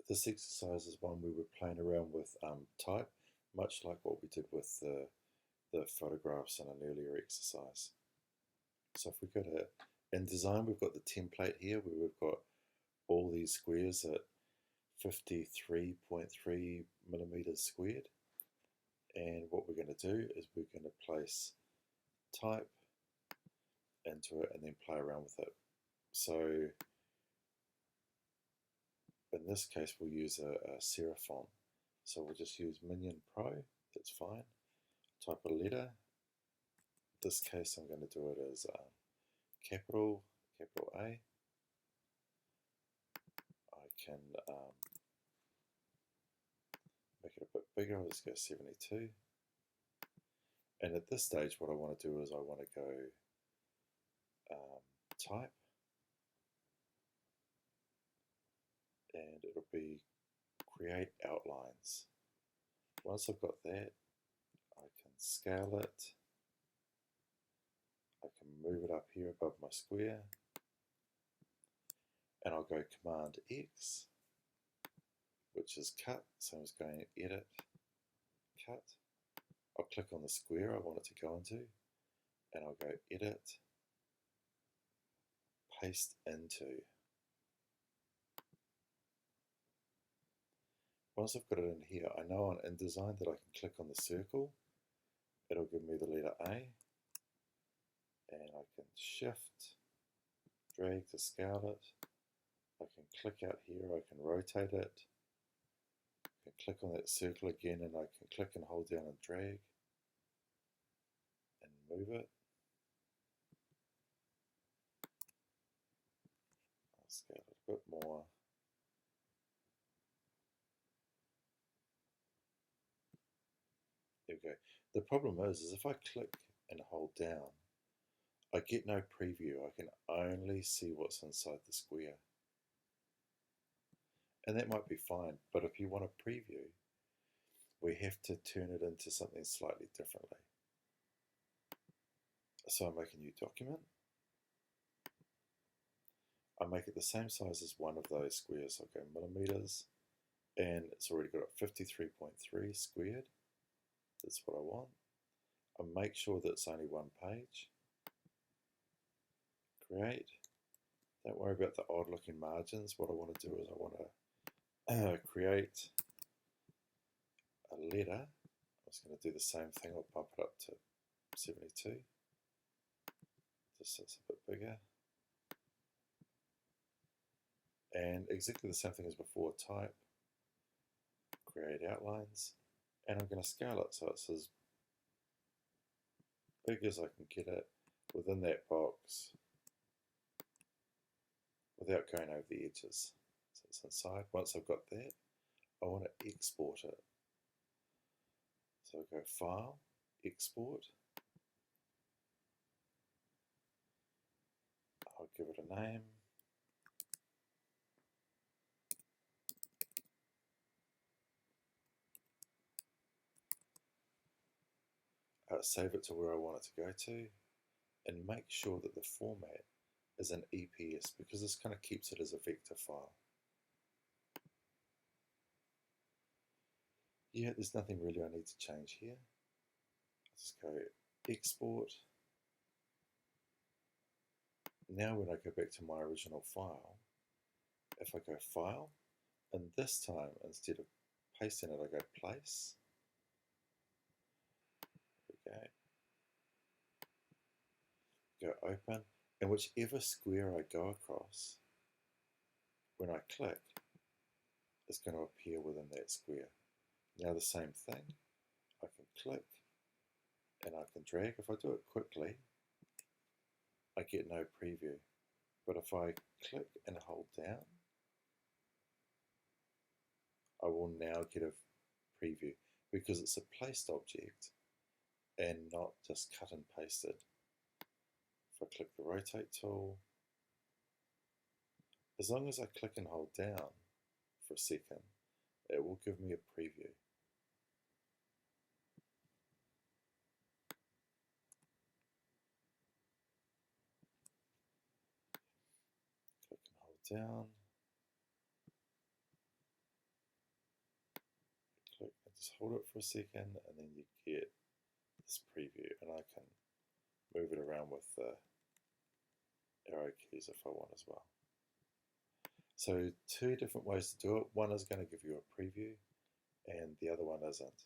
This exercise is one we were playing around with type, much like what we did with the photographs in an earlier exercise. So if we go to InDesign, we've got the template here where we've got all these squares at 53.3 millimeters squared. And what we're going to do is we're going to place type into it and then play around with it. So in this case, we'll use a serif font. So we'll just use Minion Pro, that's fine. Type a letter. In this case, I'm going to do it as capital A. I can make it a bit bigger. I'll just go 72. And at this stage, what I want to do is I want to go type, and it'll be create outlines. Once I've got that, I can scale it. I can move it up here above my square, and I'll go Command X, which is cut. So I'm just going edit, cut. I'll click on the square I want it to go into, and I'll go edit, paste into. Once I've got it in here, I know on InDesign that I can click on the circle. It'll give me the letter A, and I can shift, drag to scale it. I can click out here, I can rotate it. I can click on that circle again, and I can click and hold down and drag and move it. I'll scale it a bit more. There we go. The problem is if I click and hold down, I get no preview. I can only see what's inside the square. And that might be fine, but if you want a preview, we have to turn it into something slightly differently. So I make a new document. I make it the same size as one of those squares. I'll go millimeters, and it's already got 53.3 squared. That's what I want. I make sure that it's only one page. Create. Don't worry about the odd looking margins. What I want to do is I want to create a letter. I'm just going to do the same thing. I'll bump it up to 72. Just so it's a bit bigger. And exactly the same thing as before, type, create outlines, and I'm going to scale it so it's as big as I can get it within that box without going over the edges. So it's inside. Once I've got that, I want to export it. So I'll go File, Export. I'll give it a name. Save it to where I want it to go to, and make sure that the format is an EPS, because this kind of keeps it as a vector file. Yeah, there's nothing really I need to change here. I'll just go export. Now when I go back to my original file, if I go File, and this time instead of pasting it, I go Place. There we go. Go Open, and whichever square I go across, when I click, it's going to appear within that square. Now the same thing, I can click and I can drag. If I do it quickly, I get no preview. But if I click and hold down, I will now get a preview because it's a placed object and not just cut and pasted. If I click the rotate tool, as long as I click and hold down for a second, it will give me a preview. Click and hold down. just hold it for a second, and then you get this preview, and I can move it around with the arrow keys if I want as well. So two different ways to do it. One is going to give you a preview, and the other one isn't.